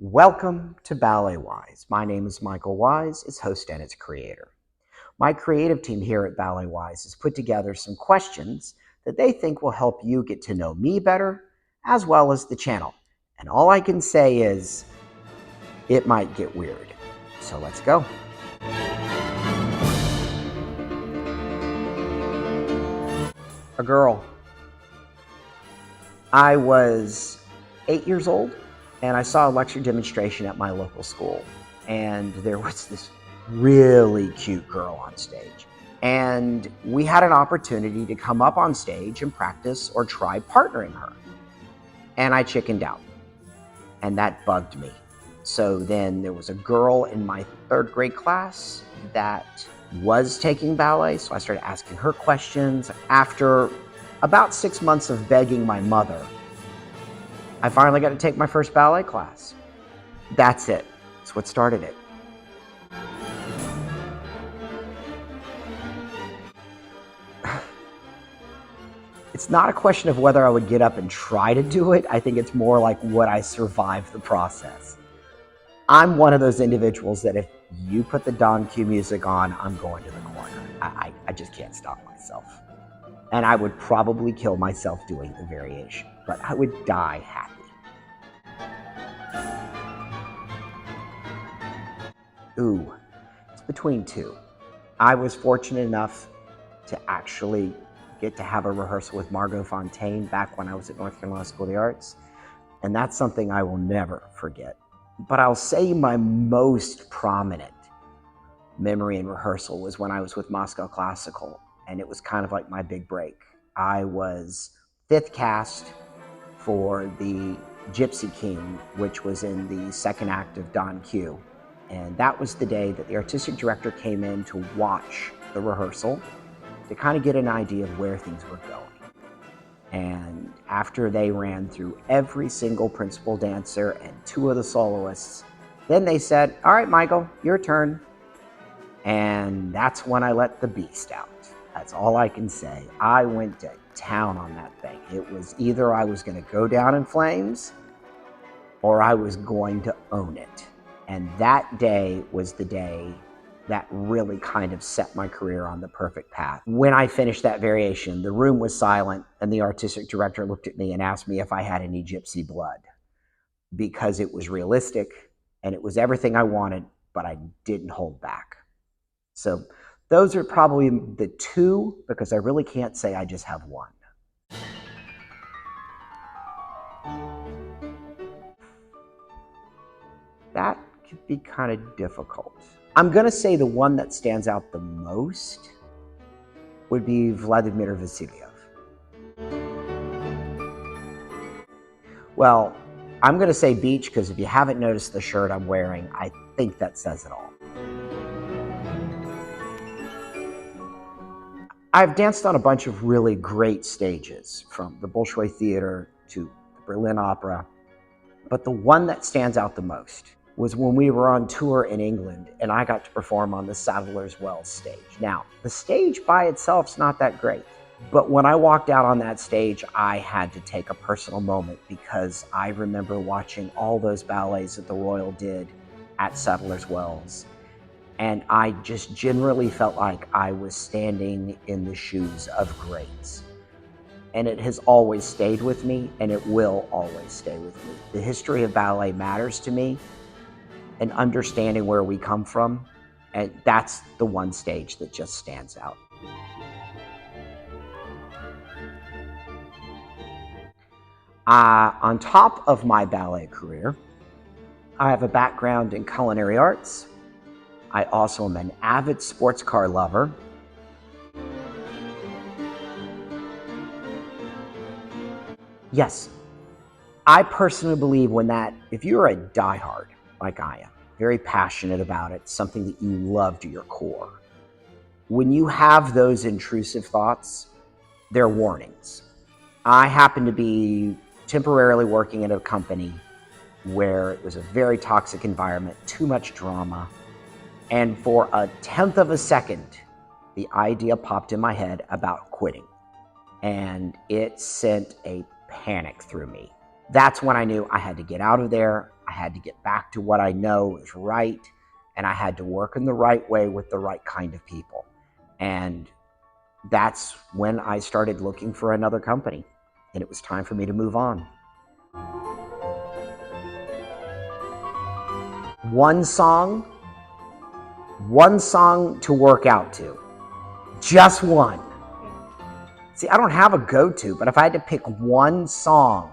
Welcome to BalletWise. My name is Michael Wise, its host and its creator. My creative team here at BalletWise has put together some questions that they think will help you get to know me better, as well as the channel. And all I can say is, it might get weird. So let's go. A girl. I was 8 years old, and I saw a lecture demonstration at my local school. And there was this really cute girl on stage. And we had an opportunity to come up on stage and practice or try partnering her. And I chickened out. And that bugged me. So then there was a girl in my third grade class that was taking ballet, so I started asking her questions. After about 6 months of begging my mother, I finally got to take my first ballet class. That's it. That's what started it. It's not a question of whether I would get up and try to do it. I think it's more like would I survive the process. I'm one of those individuals that if you put the Don Q music on, I'm going to the corner. I just can't stop myself. And I would probably kill myself doing the variation, but I would die happy. Ooh, it's between two. I was fortunate enough to actually get to have a rehearsal with Margot Fontaine back when I was at North Carolina School of the Arts, and that's something I will never forget. But I'll say my most prominent memory in rehearsal was when I was with Moscow Classical, and it was kind of like my big break. I was fifth cast for the Gypsy King, which was in the second act of Don Q. And that was the day that the artistic director came in to watch the rehearsal to kind of get an idea of where things were going. And after they ran through every single principal dancer and two of the soloists, then they said, "All right, Michael, your turn." And that's when I let the beast out. That's all I can say. I went to town on that thing. It was either I was going to go down in flames or I was going to own it. And that day was the day that really kind of set my career on the perfect path. When I finished that variation, the room was silent, and the artistic director looked at me and asked me if I had any gypsy blood, because it was realistic and it was everything I wanted, but I didn't hold back. So those are probably the two, because I really can't say I just have one. That could be kind of difficult. I'm going to say the one that stands out the most would be Vladimir Vasilyev. Well, I'm going to say beach because if you haven't noticed the shirt I'm wearing, I think that says it all. I've danced on a bunch of really great stages, from the Bolshoi Theater to the Berlin Opera, but the one that stands out the most was when we were on tour in England and I got to perform on the Sadler's Wells stage. Now, the stage by itself's not that great, but when I walked out on that stage, I had to take a personal moment because I remember watching all those ballets that the Royal did at Sadler's Wells, and I just generally felt like I was standing in the shoes of greats. And it has always stayed with me, and it will always stay with me. The history of ballet matters to me, and understanding where we come from, and that's the one stage that just stands out. On top of my ballet career, I have a background in culinary arts. I also am an avid sports car lover. Yes, I personally believe if you're a diehard, like I am, very passionate about it, something that you love to your core, when you have those intrusive thoughts, they're warnings. I happen to be temporarily working in a company where it was a very toxic environment, too much drama, and for a tenth of a second, the idea popped in my head about quitting, and it sent a panic through me. That's when I knew I had to get out of there. I had to get back to what I know is right, and I had to work in the right way with the right kind of people. And that's when I started looking for another company, and it was time for me to move on. One song to work out to. Just one. See, I don't have a go-to, but if I had to pick one song,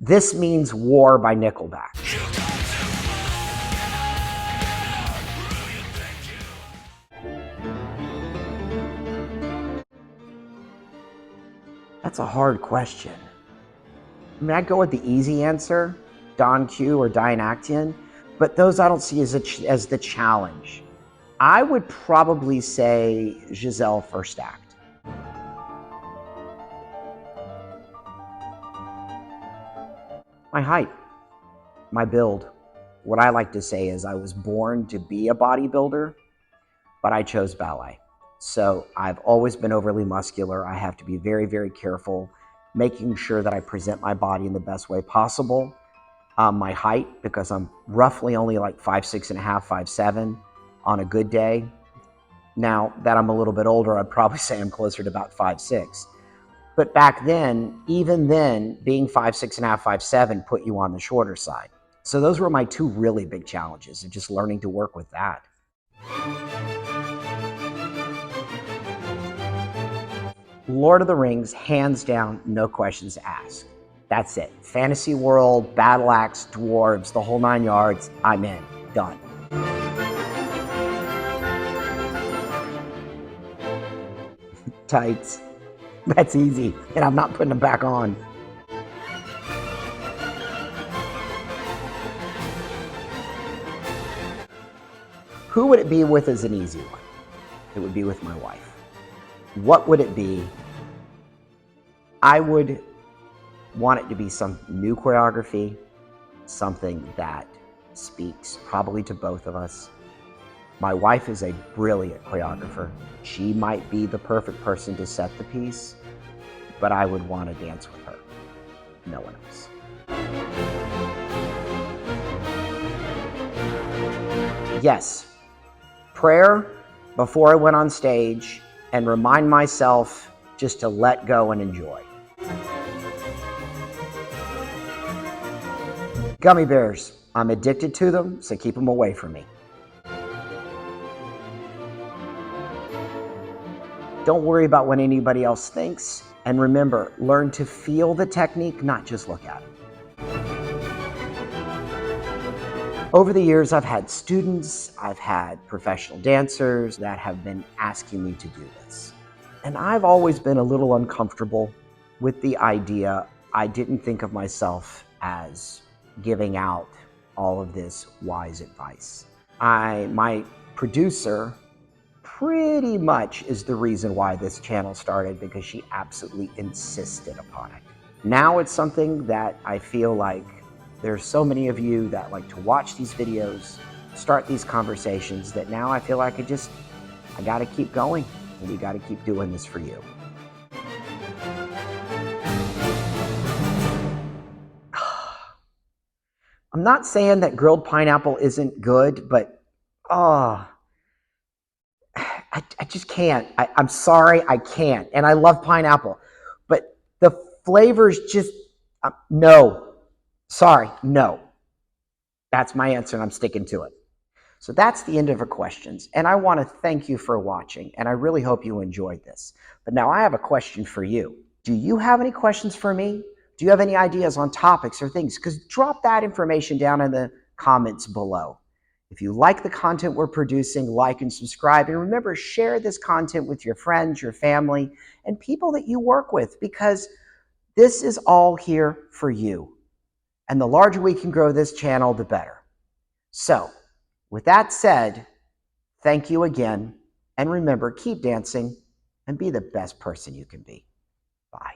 This Means War by Nickelback. That's a hard question. I mean, I'd go with the easy answer, Don Q or Dianactian, but those I don't see as the challenge. I would probably say Giselle First Act. My height, my build. What I like to say is I was born to be a bodybuilder, but I chose ballet. So I've always been overly muscular. I have to be very, very careful, making sure that I present my body in the best way possible. My height, because I'm roughly only like 5'6.5", 5'7" on a good day. Now that I'm a little bit older, I'd probably say I'm closer to about 5'6". But back then, even then, being 5'6.5", 5'7" put you on the shorter side. So those were my two really big challenges, and just learning to work with that. Lord of the Rings, hands down, no questions asked. That's it. Fantasy world, battle axe, dwarves, the whole 9 yards, I'm in. Done. Tights. That's easy, and I'm not putting them back on. Who would it be with is an easy one. It would be with my wife. What would it be? I would want it to be some new choreography, something that speaks probably to both of us. My wife is a brilliant choreographer. She might be the perfect person to set the piece, but I would want to dance with her. No one else. Yes, prayer before I went on stage, and remind myself just to let go and enjoy. Gummy bears, I'm addicted to them, so keep them away from me. Don't worry about what anybody else thinks. And remember, learn to feel the technique, not just look at it. Over the years, I've had students, I've had professional dancers that have been asking me to do this. And I've always been a little uncomfortable with the idea. I didn't think of myself as giving out all of this wise advice. My producer pretty much is the reason why this channel started, because she absolutely insisted upon it. Now it's something that I feel like there's so many of you that like to watch these videos, start these conversations, that now I feel like I gotta keep going, and we gotta keep doing this for you. I'm not saying that grilled pineapple isn't good, but I just can't. I'm sorry, I can't. And I love pineapple, but the flavors just, no. Sorry, no. That's my answer, and I'm sticking to it. So that's the end of our questions. And I want to thank you for watching, and I really hope you enjoyed this. But now I have a question for you. Do you have any questions for me? Do you have any ideas on topics or things? Because drop that information down in the comments below. If you like the content we're producing, like and subscribe. And remember, share this content with your friends, your family, and people that you work with, because this is all here for you. And the larger we can grow this channel, the better. So, with that said, thank you again. And remember, keep dancing and be the best person you can be. Bye.